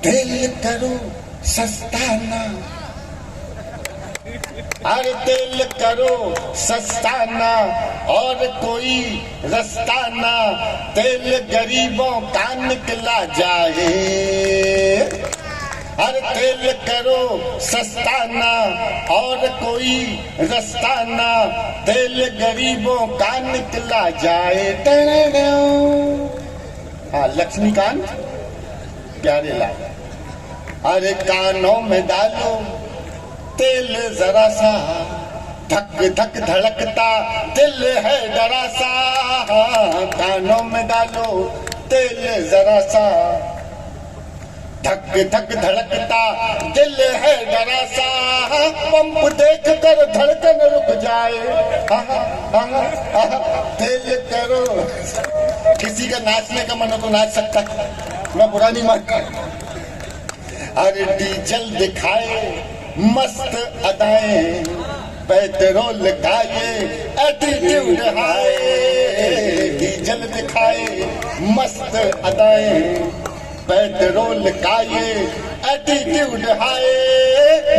तेल करो सस्ता ना, अरे तेल करो सस्ता ना और कोई रास्ता ना, तेल गरीबों का निकला जाए। अरे तेल करो सस्ता ना और कोई रास्ता ना, तेल गरीबों का निकला जाए। हाँ, लक्ष्मीकांत प्यारेलाल। अरे कानों में डालो तेल जरा सा, धक धक धड़कता दिल है डरा सा। कानों में डालो तेल जरा सा, धक धक धड़कता दिल है डरा सा। पंप देख कर धड़कन रुक जाए। तेल करो। किसी का नाचने का मन हो तो नाच सकता है, मैं बुरा नहीं मानता। अरे डीजल दिखाए मस्त अदाएं, पेट्रोल का ये एटीट्यूड हाय। डीजल दिखाए मस्त अदाएं, पेट्रोल का ये एटीट्यूड हाय।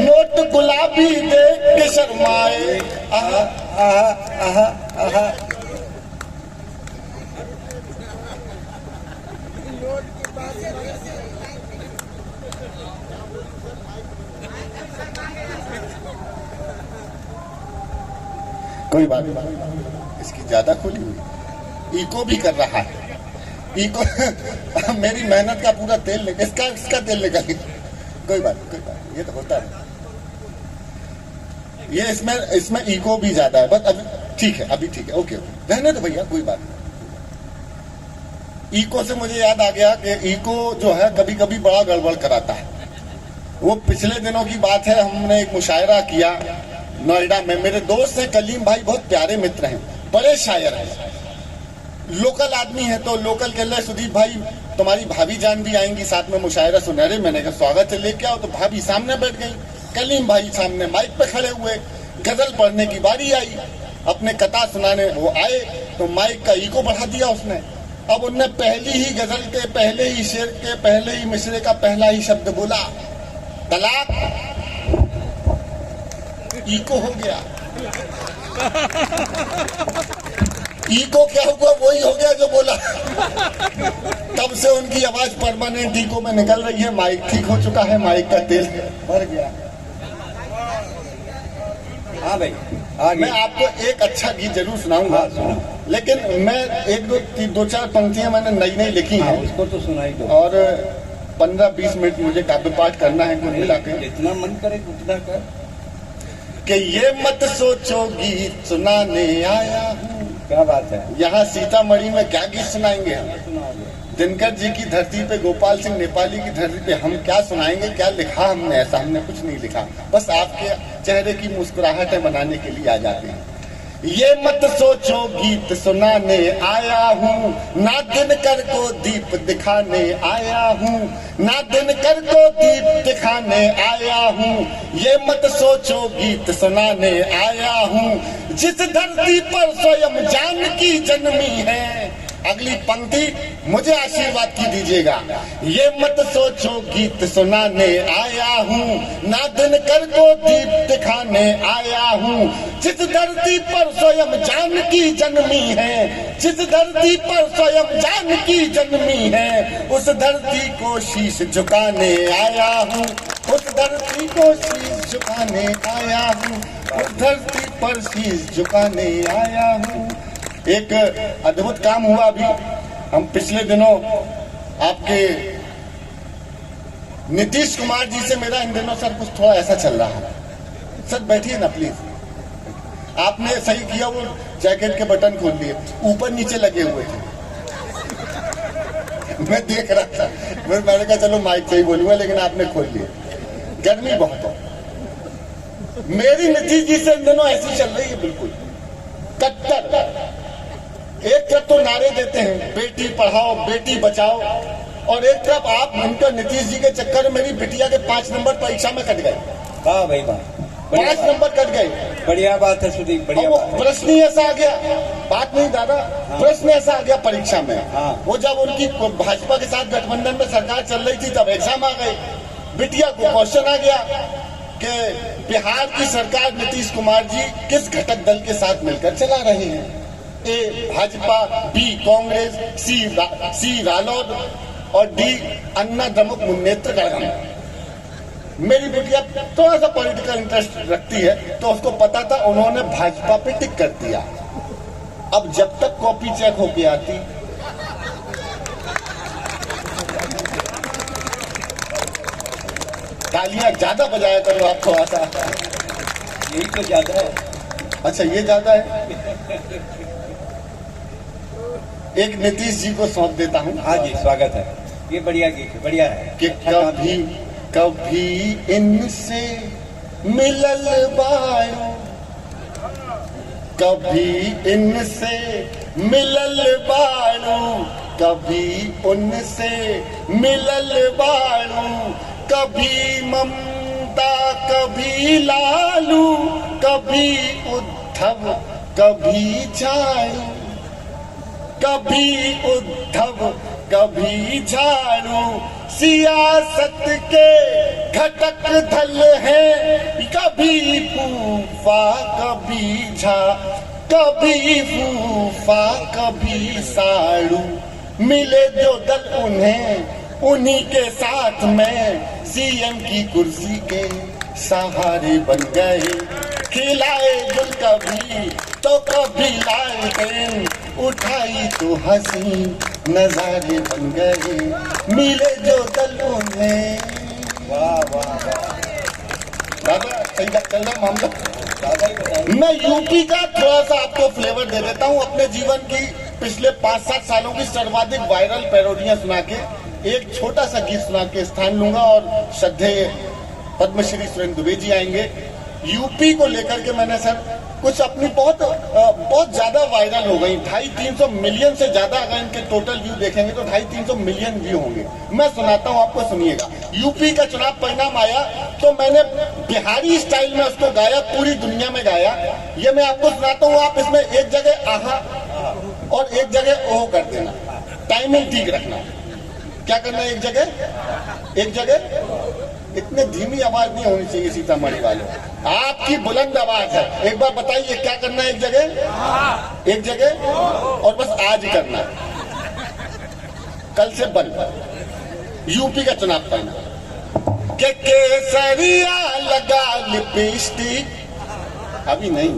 नोट गुलाबी देख के शर्माए। आहा आहा आहा आहा। कोई बात नहीं, इसकी ज्यादा खुली हुई। इको भी कर रहा है, इको मेरी मेहनत का पूरा तेल निकल, इसका तेल निकल। कोई बात, ये तो होता है। ये इसमें इको भी ज्यादा है, बस अभी ठीक है, अभी ठीक है, ओके रहने दो भैया, कोई बात नहीं। इको से मुझे याद आ गया कि इको जो है कभी कभी बड़ा गड़बड़ कराता है। वो पिछले दिनों की बात है, हमने एक मुशायरा किया नोएडा में। मेरे दोस्त हैं कलीम भाई, बहुत प्यारे मित्र हैं, बड़े शायर हैं, लोकल आदमी है। तो लोकल कह रहे सुदीप भाई तुम्हारी भाभी जान भी आएंगी साथ में मुशायरा सुनहरे। मैंने कहा स्वागत है, लेके आओ। तो भाभी सामने बैठ गई, कलीम भाई सामने माइक पे खड़े हुए। गजल पढ़ने की बारी आई, अपने कथा सुनाने वो आए तो माइक का इको बढ़ा दिया उसने। अब उनने पहली ही गजल के पहले ही शेर के पहले ही मिसरे का पहला ही शब्द बोला, तलाक। इको हो गया। इको क्या हुआ? वही हो गया जो बोला। तब से उनकी आवाज परमानेंट इको में निकल रही है। माइक ठीक हो चुका है, माइक का तेल भर गया। हाँ भाई, मैं आपको एक अच्छा गीत जरूर सुनाऊंगा। लेकिन मैं एक दो चार पंक्तियां मैंने नई नई लिखी हैं, उसको तो सुनाई दो। और 15-20 मिनट मुझे काव्य पाठ करना है कुल मिला के। जितना मन करे उतना कर। कि ये मत सोचो गीत सुनाने आया हूँ। क्या बात है, यहाँ सीतामढ़ी में क्या गीत सुनाएंगे हम? दिनकर जी की धरती पे, गोपाल सिंह नेपाली की धरती पे हम क्या सुनाएंगे? क्या लिखा हमने? ऐसा हमने कुछ नहीं लिखा, बस आपके चेहरे की मुस्कुराहटें बनाने के लिए आ जाते हैं। ये मत सोचो गीत सुनाने आया हूँ, ना दिनकर को दीप दिखाने आया हूँ, ना दिनकर को दीप दिखाने आया हूँ। ये मत सोचो गीत सुनाने आया हूँ, जिस धरती पर स्वयं जानकी जन्मी है। अगली पंक्ति मुझे आशीर्वाद की दीजिएगा। ये मत सोचो गीत सुनाने आया हूँ, ना दिनकर को दीप दिखाने आया हूँ। जिस धरती पर स्वयं जानकी जन्मी है, जिस धरती पर स्वयं जानकी जन्मी है, उस धरती को शीश झुकाने आया हूँ, उस धरती को शीश झुकाने आया हूँ, उस धरती पर शीश झुकाने आया हूँ। एक अद्भुत काम हुआ अभी। हम पिछले दिनों आपके नीतीश कुमार जी से मेरा इन दिनों सर कुछ थोड़ा ऐसा चल रहा है। सर बैठिए ना प्लीज। आपने सही किया, वो जैकेट के बटन खोल लिए, ऊपर नीचे लगे हुए थे। मैं देख रहा था, मैंने कहा चलो माइक से ही बोलूंगा, लेकिन आपने खोल लिए। गर्मी बहुत है। मेरी नीतीश जी से इन दिनों ऐसी चल रही है, बिल्कुल कट्टर। एक तरफ तो नारे देते हैं बेटी पढ़ाओ बेटी बचाओ, और एक तरफ आप उनका नीतीश जी के चक्कर में मेरी बिटिया के 5 नंबर परीक्षा में कट गए। वाह भाई वाह, 5 नंबर कट गए। बढ़िया बात है सुदीप, और बढ़िया वो बात है। प्रश्न ही ऐसा आ गया, बात नहीं दादा, प्रश्न ऐसा आ गया परीक्षा में। हाँ। वो जब उनकी भाजपा के साथ गठबंधन में सरकार चल रही थी तब एग्जाम आ गई, बिटिया को क्वेश्चन आ गया कि बिहार की सरकार नीतीश कुमार जी किस घटक दल के साथ मिलकर चला रहे हैं? ए भाजपा, बी कांग्रेस, सी रालोद और डी अन्ना द्रमुक मुन्नेत्र कड़गम। मेरी बिटिया थोड़ा सा पॉलिटिकल इंटरेस्ट रखती है तो उसको पता था, उन्होंने भाजपा पे टिक कर दिया। अब जब तक कॉपी चेक होके आती, तालियां ज्यादा बजाया करो आप थोड़ा सा। यही तो ज्यादा है। अच्छा ये ज्यादा है, एक नीतीश जी को सौंप देता हूं। हाँ जी, स्वागत है। ये बढ़िया गीत है, बढ़िया है कि कभी कभी इनसे मिलल बायो, कभी इनसे मिलल बायो, कभी उनसे मिलल बायो, कभी ममता कभी लालू, कभी उद्धव कभी झाड़ू, कभी उद्धव कभी झाड़ू, सियासत के घटक धल है, कभी फूफा कभी झा, कभी फूफा कभी साड़ू, मिले जो दल उन्हें उन्हीं के साथ में सीएम की कुर्सी के सहारे बन गए, खिलाए गुल कभी तो कभी लालटेन, उठाई तो हंसी नजारे बन गए, मिले जो दल उन्हें। वाह वाह वाह, दादा सही चल रहा मामला। दादा ही बताइए। मैं यूपी का थोड़ा सा आपको फ्लेवर दे देता हूँ, अपने जीवन की पिछले 5-7 सालों की सर्वाधिक वायरल पैरोडियां सुना के एक छोटा सा गीत सुना के स्थान लूंगा और श्रद्धेय पद्मश्री सुरेंद्र दुबे जी आएंगे। यूपी को लेकर के मैंने सर कुछ अपनी बहुत ज्यादा वायरल हो गई, 250-300 मिलियन से ज्यादा अगर इनके टोटल व्यू देखेंगे तो 250-300 मिलियन व्यू होंगे। मैं सुनाता हूँ आपको, सुनिएगा। यूपी का चुनाव परिणाम आया तो मैंने बिहारी स्टाइल में उसको गाया, पूरी दुनिया में गाया। ये मैं आपको सुनाता हूँ, आप इसमें एक जगह आहा और एक जगह ओह कर देना, टाइमिंग ठीक रखना। क्या करना है? एक जगह इतने धीमी आवाज नहीं होनी चाहिए सीतामढ़ी वालों, आपकी बुलंद आवाज है। एक बार बताइए क्या करना है? एक जगह और बस आज करना है, कल से बंद। यूपी का चुनाव करना के केसरिया लगा लिपस्टिक, अभी नहीं,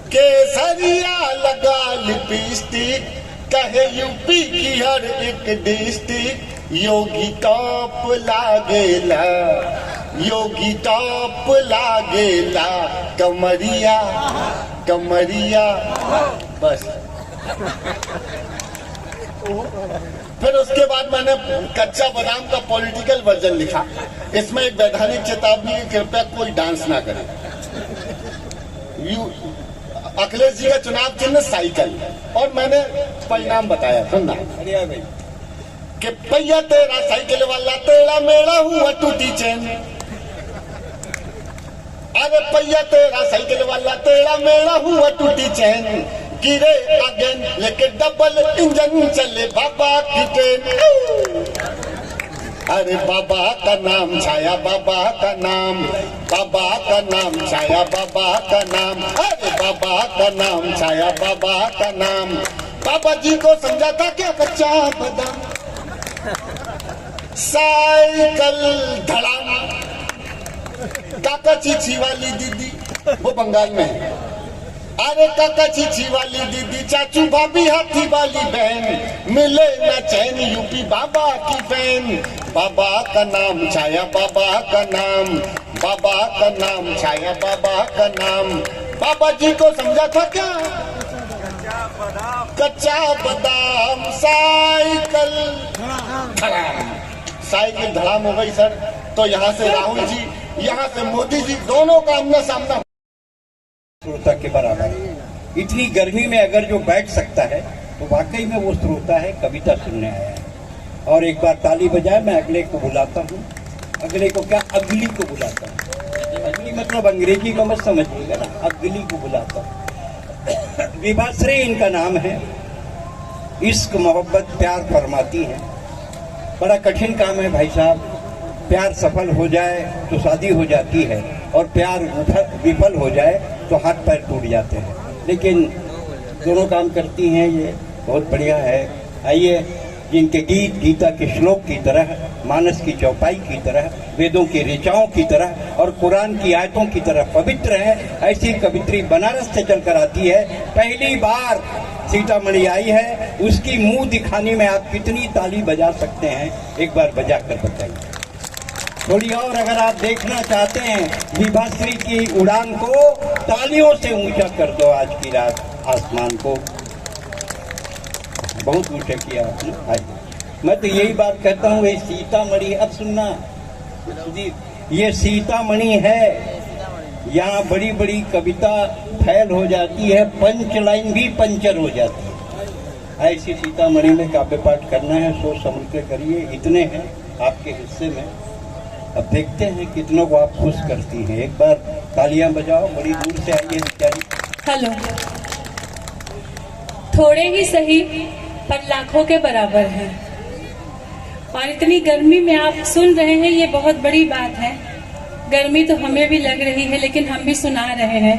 केसरिया लगा लिपस्टिक, कहे यूपी की हर एक डिस्ट्रिक्ट, योगी टॉप लागेला, योगी टॉप लागेला, कमरिया कमरिया। बस फिर उसके बाद मैंने कच्चा बादाम का पॉलिटिकल वर्जन लिखा। इसमें एक वैधानिक चेतावनी की, कृपया कोई डांस ना करे। अखिलेश जी का चुनाव चिन्ह साइकिल, और मैंने परिणाम बताया, सुनना बढ़िया भाई। कि भैया तेरा साइकिल वाला तेरा मेरा हुआ टूटी चैन, अरे भैया तेरा साइकिल वाला तेरा मेरा हुआ टूटी चैन, गिरे अगेन लेके डबल इंजन चले बाबा की ट्रेन। अरे बाबा का नाम छाया, बाबा का नाम, बाबा का नाम छाया, बाबा का नाम, अरे बाबा का नाम छाया, बाबा का नाम। बाबा जी को समझा था क्या कच्चा बादाम, साइकिल धड़ाम। काका चीची वाली दीदी, वो बंगाल में है, अरे काका चीची वाली दीदी, चाचू भाभी हाथी वाली बहन, मिले न चैन यूपी बाबा की फैन। बाबा का नाम छाया, बाबा का नाम, बाबा का नाम छाया, बाबा का नाम। बाबा जी को समझा था क्या कच्चा बादाम, साइकिल धड़ाम, साइकिल धड़ाम हो गई सर। तो यहाँ से राहुल जी, यहाँ से मोदी जी, दोनों का आमना सामना। श्रोता के बराबर इतनी गर्मी में अगर जो बैठ सकता है तो वाकई में वो श्रोता है, कविता सुनने आया है। और एक बार ताली बजाए, मैं अगले को बुलाता हूँ। अगले को क्या, अगली को बुलाता हूँ। अगली मतलब अंग्रेजी को मत समझिएगा ना, अगली को बुलाता हूँ। विभाश्री इनका नाम है। इश्क मोहब्बत प्यार फरमाती है। बड़ा कठिन काम है भाई साहब। प्यार सफल हो जाए तो शादी हो जाती है, और प्यार विफल हो जाए तो हाथ पैर टूट जाते हैं। लेकिन दोनों काम करती हैं, ये बहुत बढ़िया है। आइए, जिनके गीत गीता के श्लोक की तरह, मानस की चौपाई की तरह, वेदों की ऋचाओं की तरह और कुरान की आयतों की तरह पवित्र है, ऐसी कवित्री बनारस से चलकर आती है। पहली बार सीतामढ़ी आई है, उसकी मुंह दिखाने में आप कितनी ताली बजा सकते हैं, एक बार बजा कर बताइए। थोड़ी और अगर आप देखना चाहते हैं विभाश्री की उड़ान को, तालियों से ऊंचा कर दो आज की रात आसमान को। बहुत ऊंचा किया आपने भाई। मैं तो यही बात कहता हूँ, ये सीतामढ़ी, अब सुनना जी, ये सीतामढ़ी है, यहाँ बड़ी बड़ी कविता फैल हो जाती है, पंच लाइन भी पंचर हो जाती है। ऐसी सीतामढ़ी में काव्य पाठ करना है, सोच समझ के करिए। इतने हैं आपके हिस्से में, अब देखते हैं कितनों को आप खुश करती हैं। एक बार तालियां बजाओ, बड़ी दूर से आई है बेचारी। हेलो, थोड़े ही सही पर लाखों के बराबर है। और इतनी गर्मी में आप सुन रहे हैं, ये बहुत बड़ी बात है। गर्मी तो हमें भी लग रही है, लेकिन हम भी सुना रहे हैं।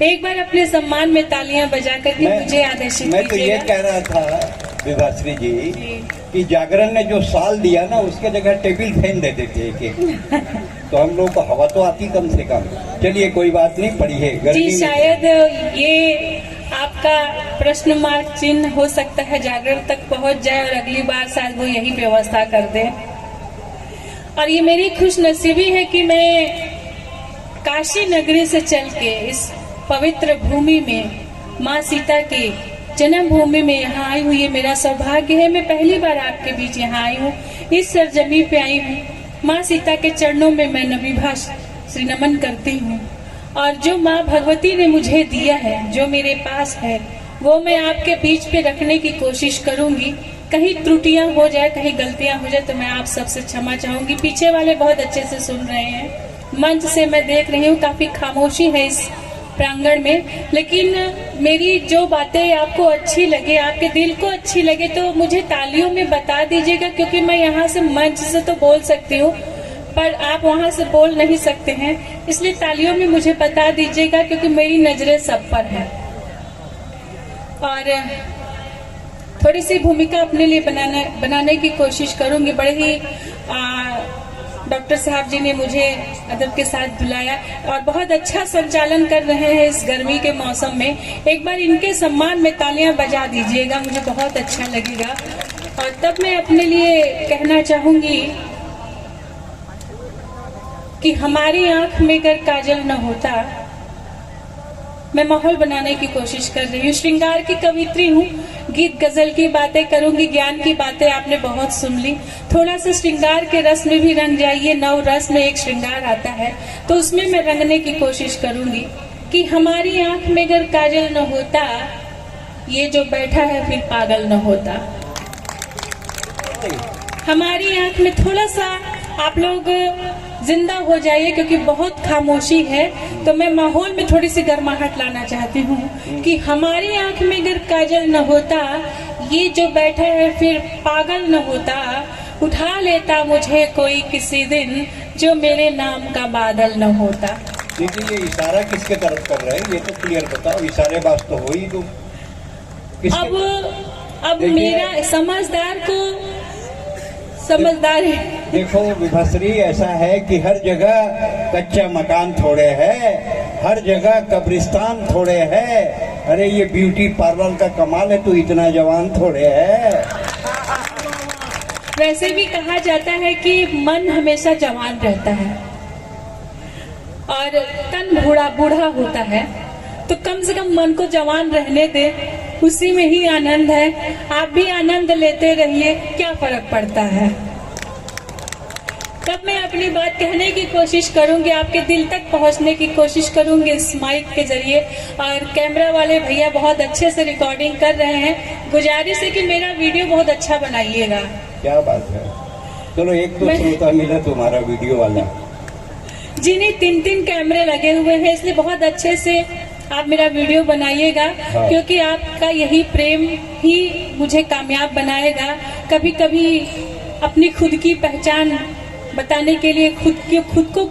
एक बार अपने सम्मान में तालियां बजा करके मुझे आदेशित मैं तो ये कह रहा था विभाश्री जी कि जागरण ने जो साल दिया ना, उसके जगह टेबल फैन दे देते एक तो हम लोग को हवा तो आती कम से कम। चलिए कोई बात नहीं, पढ़िए। जी, शायद ये आपका प्रश्न मार्क चिन्ह हो सकता है जागरण तक पहुंच जाए और अगली बार शायद वो यही व्यवस्था कर दे। और ये मेरी खुश नसीबी है कि मैं काशी नगरी से चल के इस पवित्र भूमि में, माँ सीता की जन्मभूमि में यहाँ आई हूँ। ये मेरा सौभाग्य है। मैं पहली बार आपके बीच यहाँ आई हूँ, इस सरजमी पे आई हूँ। माँ सीता के चरणों में मैं नभिभाष श्री नमन करती हूँ। और जो माँ भगवती ने मुझे दिया है, जो मेरे पास है, वो मैं आपके बीच पे रखने की कोशिश करूंगी। कहीं त्रुटियां हो जाए, कहीं गलतियां हो जाए तो मैं आप सबसे क्षमा चाहूंगी। पीछे वाले बहुत अच्छे से सुन रहे हैं। मंच से मैं देख रही हूँ काफी खामोशी है इस प्रांगण में, लेकिन मेरी जो बातें आपको अच्छी लगे, आपके दिल को अच्छी लगे, तो मुझे तालियों में बता दीजिएगा। क्योंकि मैं यहाँ से मंच से तो बोल सकती हूँ, पर आप वहाँ से बोल नहीं सकते हैं, इसलिए तालियों में मुझे बता दीजिएगा, क्योंकि मेरी नजरें सब पर हैं। और थोड़ी सी भूमिका अपने लिए बनाने की कोशिश करूंगी। बड़े ही डॉक्टर साहब जी ने मुझे अदब के साथ बुलाया और बहुत अच्छा संचालन कर रहे हैं इस गर्मी के मौसम में। एक बार इनके सम्मान में तालियां बजा दीजिएगा, मुझे बहुत अच्छा लगेगा। और तब मैं अपने लिए कहना चाहूंगी कि हमारी आंख में अगर काजल न होता, मैं माहौल बनाने की कोशिश कर रही हूँ। श्रृंगार की कवित्री हूँ, गीत गजल की बातें करूंगी, ज्ञान की बातें आपने बहुत सुन ली। थोड़ा सा श्रृंगार के रस में भी रंग जाइए। 9 रस में एक श्रृंगार आता है, तो उसमें मैं रंगने की कोशिश करूंगी कि हमारी आंख में अगर काजल न होता, ये जो बैठा है फिर पागल न होता। हमारी आंख में थोड़ा सा आप लोग जिंदा हो जाइए, क्योंकि बहुत खामोशी है। तो मैं माहौल में थोड़ी सी गर्माहट लाना चाहती हूँ कि हमारी आंख में अगर काजल न होता, ये जो बैठा है फिर पागल न होता। उठा लेता मुझे कोई किसी दिन, जो मेरे नाम का बादल न होता। देखिए ये इशारा किसके तरफ कर रहे हैं, ये तो क्लियर बताओ। इशारे बात तो हो ही दो। अब मेरा समझदार है। देखो विभाश्री, ऐसा है कि हर जगह कच्चा मकान थोड़े है, हर जगह कब्रिस्तान थोड़े है। अरे ये ब्यूटी पार्लर का कमाल है, तो इतना जवान थोड़े है। वैसे भी कहा जाता है कि मन हमेशा जवान रहता है और तन बूढ़ा होता है, तो कम से कम मन को जवान रहने दे, उसी में ही आनंद है। आप भी आनंद लेते रहिए, क्या फर्क पड़ता है। तब मैं अपनी बात कहने की कोशिश करूंगी, आपके दिल तक पहुंचने की कोशिश करूंगी इस माइक के जरिए। और कैमरा वाले भैया बहुत अच्छे से रिकॉर्डिंग कर रहे हैं। गुजारिश है कि मेरा वीडियो बहुत अच्छा बनाइएगा। क्या बात है। चलो एक तो मैं- श्रोता मिला तुम्हारा वीडियो वाला। जी नहीं, 3 कैमरे लगे हुए हैं, इसलिए बहुत अच्छे से आप मेरा वीडियो बनाइएगा। हाँ। क्योंकि आपका यही प्रेम ही मुझे कामयाब बनाएगा। कभी कभी अपनी खुद की पहचान बताने के लिए खुद को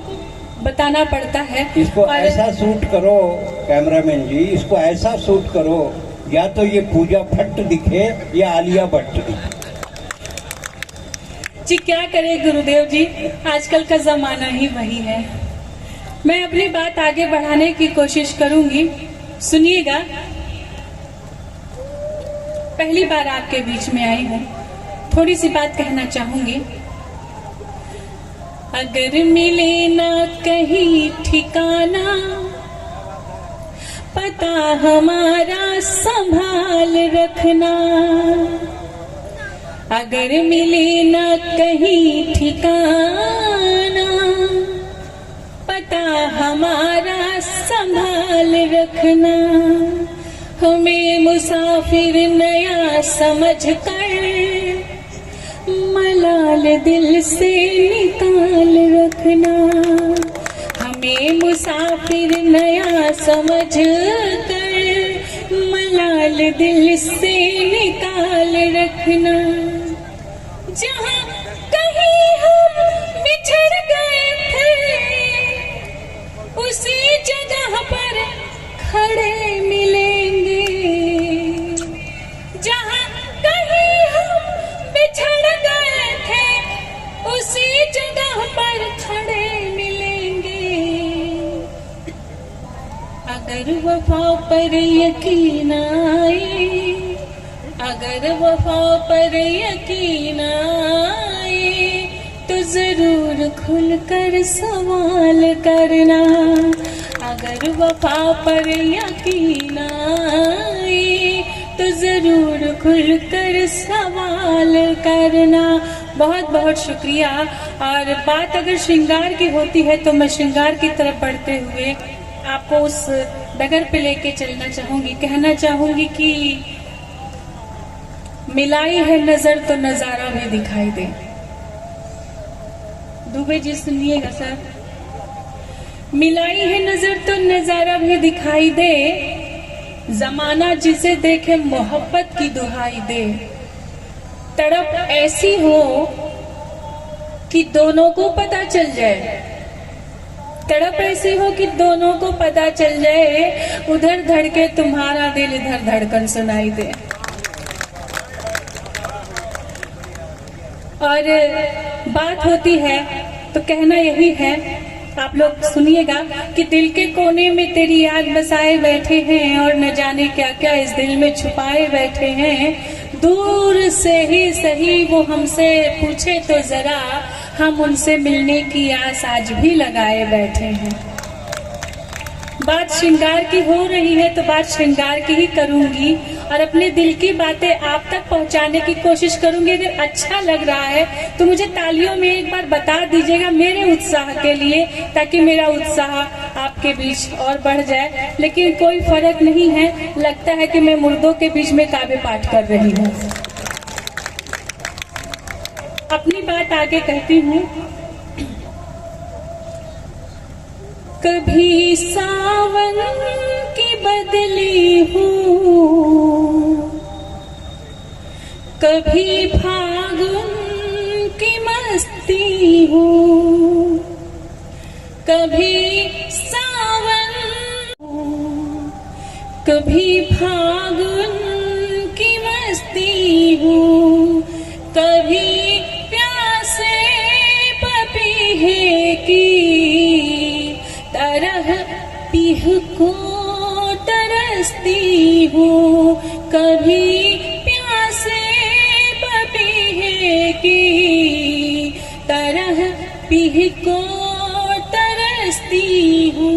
बताना पड़ता है। इसको और ऐसा शूट करो कैमरामैन जी, इसको ऐसा शूट करो या तो ये पूजा भट्ट दिखे या आलिया भट्ट दिखे। जी क्या करे गुरुदेव जी, आजकल का जमाना ही वही है। मैं अपनी बात आगे बढ़ाने की कोशिश करूंगी, सुनिएगा। पहली बार आपके बीच में आई हूँ, थोड़ी सी बात कहना चाहूंगी। अगर मिले ना कहीं ठिकाना, पता हमारा संभाल रखना। अगर मिले ना कहीं ठिकाना, पता हमारा संभाल रखना। हमें मुसाफिर नया समझ कर मलाल दिल से निकाल रखना। हमें मुसाफिर नया समझ कर मलाल दिल से निकाल रखना। जहाँ कहीं हम बिछड़ गए थे, उसी जगह पर खड़े मिलेंगे। जहाँ कहीं हम बिछड़ गए थे, उसी जगह पर खड़े मिलेंगे। अगर वफा पर यकीन आए, अगर वफा पर यकीन आए, तो जरूर खुलकर सवाल करना। अगर वफा पर यकीन आए, तो जरूर खुलकर सवाल करना। बहुत बहुत शुक्रिया। और बात अगर श्रृंगार की होती है तो मैं श्रृंगार की तरफ बढ़ते हुए आपको उस डगर पे लेके चलना चाहूंगी। कहना चाहूंगी कि मिलाई है नजर तो नजारा भी दिखाई दे। दुबे जी सुनिएगा सर। मिलाई है नजर तो नजारा भी दिखाई दे, जमाना जिसे देखे मोहब्बत की दुहाई दे। तड़प ऐसी हो कि दोनों को पता चल जाए, तड़प ऐसी हो कि दोनों को पता चल जाए। उधर धड़के तुम्हारा दिल, इधर धड़कन सुनाई दे। और बात होती है तो कहना यही है, आप लोग सुनिएगा कि दिल के कोने में तेरी याद बसाए बैठे हैं और न जाने क्या क्या इस दिल में छुपाए बैठे हैं। दूर से ही सही वो हमसे पूछे तो जरा, हम उनसे मिलने की आस आज भी लगाए बैठे हैं। बात श्रृंगार की हो रही है तो बात श्रृंगार की ही करूंगी और अपने दिल की बातें आप तक पहुंचाने की कोशिश करूंगी। अगर अच्छा लग रहा है तो मुझे तालियों में एक बार बता दीजिएगा मेरे उत्साह के लिए, ताकि मेरा उत्साह आपके बीच और बढ़ जाए। लेकिन कोई फर्क नहीं है, लगता है कि मैं मुर्दों के बीच में काव्य पाठ कर रही हूँ। अपनी बात आगे कहती हूँ। कभी सावन की बदली हूँ, कभी फागुन की मस्ती हूँ, कभी सावन हूँ, कभी फागुन की मस्ती हूँ, कभी प्यासे पपीहे की तरह पीह को तरसती हूँ, कभी प्यासे पपीहे की तरह पीह को तरसती हूँ।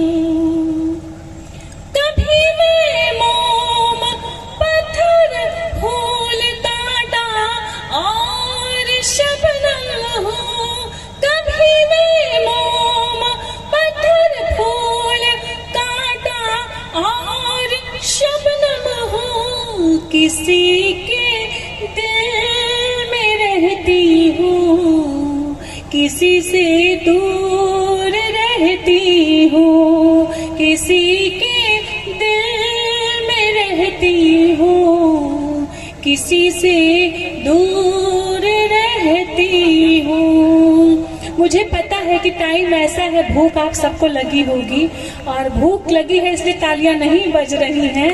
कभी मैं मोम पत्थर फूल कांटा और शबनम हूँ, कभी मैं मोम पत्थर फूल कांटा और शबनम हूँ, किसी के दिल में रहती हूँ, किसी से दूर रहती हूँ, किसी के दिल में रहती हूँ, किसी से दूर रहती हूँ। मुझे पता है कि टाइम ऐसा है, भूख आप सबको लगी होगी और भूख लगी है इसलिए तालियां नहीं बज रही हैं।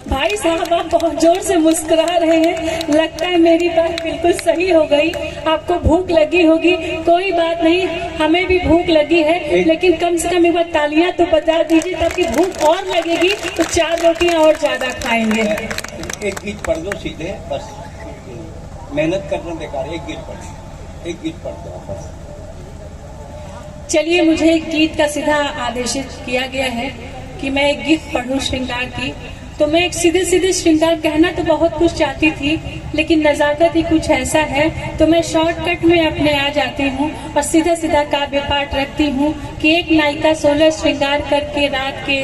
भाई साहब आप बहुत जोर से मुस्कुरा रहे हैं, लगता है मेरी बात बिल्कुल सही हो गई। आपको भूख लगी होगी, कोई बात नहीं, हमें भी भूख लगी है, लेकिन कम से कम एक बार तालियां तो बजा दीजिए ताकि भूख और लगेगी तो 4 रोटियां और ज्यादा खाएंगे। एक गीत पढ़ दो सीधे, बस मेहनत करना बेकार है। एक गीत पढ़ दो बस। चलिए, मुझे एक गीत का सीधा आदेशित किया गया है कि मैं एक गीत पढ़ूं श्रृंगार की, तो मैं एक सीधे सीधे श्रृंगार कहना तो बहुत कुछ चाहती थी, लेकिन नजाकत ही कुछ ऐसा है तो मैं शॉर्टकट में अपने आ जाती हूँ और सीधा सीधा काव्य पाठ रखती हूँ कि एक नायिका 16 श्रृंगार करके रात के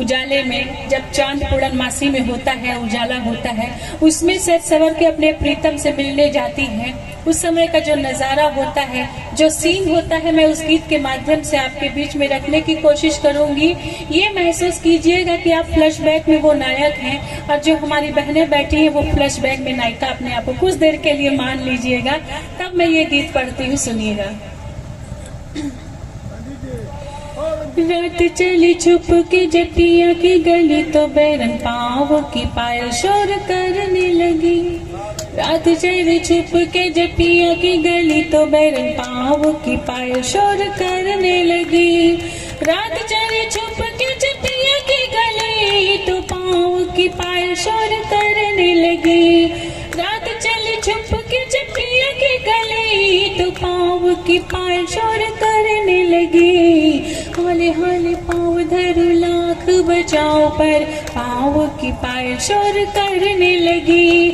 उजाले में, जब चांद पूर्णमासी में होता है, उजाला होता है, उसमें सज सवर के अपने प्रीतम से मिलने जाती है। उस समय का जो नजारा होता है, जो सीन होता है, मैं उस गीत के माध्यम से आपके बीच में रखने की कोशिश करूंगी। ये महसूस कीजिएगा कि आप फ्लैशबैक में वो नायक हैं और जो हमारी बहनें बैठी हैं वो फ्लैशबैक में नायिका अपने आप को कुछ देर के लिए मान लीजिएगा। तब मैं ये गीत पढ़ती हूँ, सुनिएगा। रात चली छुप के जटिया की गली तो बैरन पाँव की पायल शोर करने लगी। रात चली छुप के जटिया की गली तो बैरन पाँव की पायल शोर करने लगी। रात चली छुप के जटिया की गली तो पाँव की पायल शोर करने लगी। रात चली छुप के जटिया की गली तो पाँव की पायल शोर करने लगी। हाले हाले पाँव धरू लाख बचाओ पर पाँव की पायल शोर करने लगी।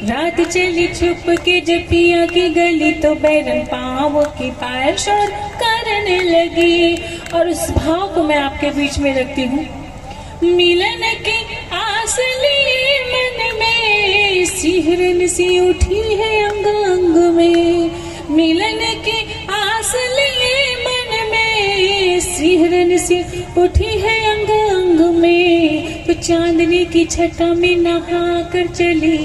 रात चली छुप के जपिया की गली तो बैरन पाँव की पायल शोर करने लगी। और उस भाव को मैं आपके बीच में रखती हूँ। मिलन की आस लिए मन में, सिहरन सी उठी है अंग अंग में। मिलन की आस लिए मन में, सिहरन सी उठी है अंग अंग में। तो चांदनी की छटा में नहा कर चली,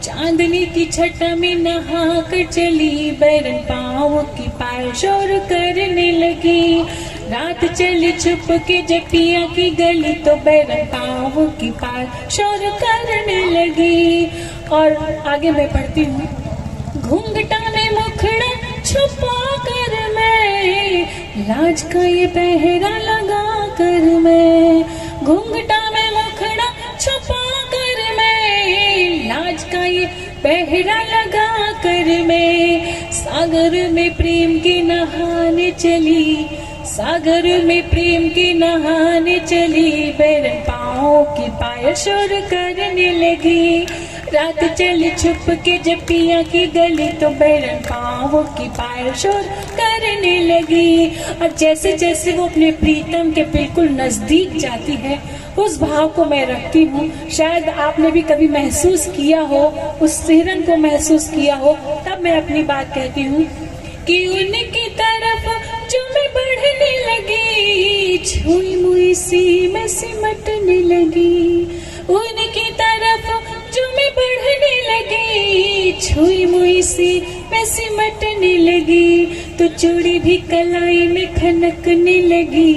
चांदनी की छटा में नहा कर चली, बैरन पाँव की पायल शोर करने लगी। रात चली छुप के जटिया की गली तो बैरन पाँव की पायल शोर करने लगी। और आगे मैं पढ़ती हूँ। घूंघटा में मुखड़ा छुपा कर मैं, लाज का ये पहरा लगा कर मैं। घूंघटा में मुखड़ा छुपा कर मैं, लाज का ये पहरा लगा कर मैं। सागर में प्रेम की नहाने चली, सागर में प्रेम की नहाने चली, बैरन पाँव की पायल शोर करने लगी। रात चली छुप के जपिया की गली तो बैरन पाँव की पायल शोर करने लगी। और जैसे जैसे वो अपने प्रीतम के बिल्कुल नजदीक जाती है, उस भाव को मैं रखती हूँ। शायद आपने भी कभी महसूस किया हो, उस सिहरन को महसूस किया हो। तब मैं अपनी बात कहती हूँ कि उनकी तरफ जो मैं बढ़ने लगी, छुई मुई सी मैं सिमटने लगी। उनकी तरफ जो मैं बढ़ने लगी, छुई मुई सी मैं सिमटने लगी। तो चूड़ी भी कलाई में खनकने लगी,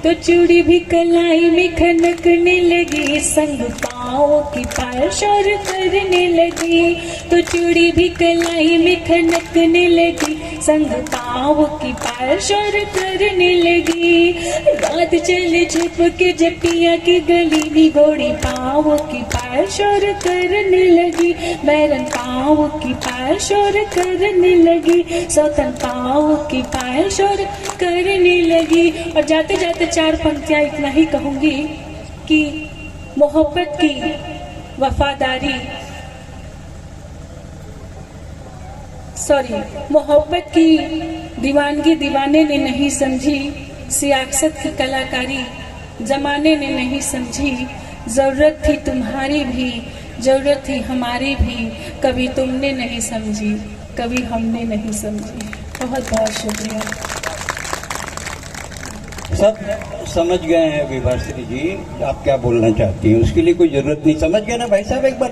तो चूड़ी भी कलाई में खनकने लगी। संग पाँव की पायल शोर करने लगी, तो चूड़ी भी कलाई में खनकने लगी। संग पाँव की पायल शोर करने लगी। रात चले छुप के जपिया की गली में, घोड़ी पाँव की पायल शोर करने लगी। बैरन पाँव की पायल शोर करने लगी, सौतन पाँव की पायल शोर करने लगी। और जाते जाते 4 पंक्तियां इतना ही कहूंगी कि मोहब्बत की वफादारी, मोहब्बत की दीवानगी दीवाने ने नहीं समझी, सियासत की कलाकारी जमाने ने नहीं समझी। जरूरत थी तुम्हारी भी, जरूरत थी हमारी भी, कभी तुमने नहीं समझी। कभी हमने नहीं समझी। बहुत बहुत शुक्रिया। सब समझ गए हैं विभाश्री जी, आप क्या बोलना चाहती हैं, उसके लिए कोई जरूरत नहीं। समझ गए ना भाई साहब, एक बार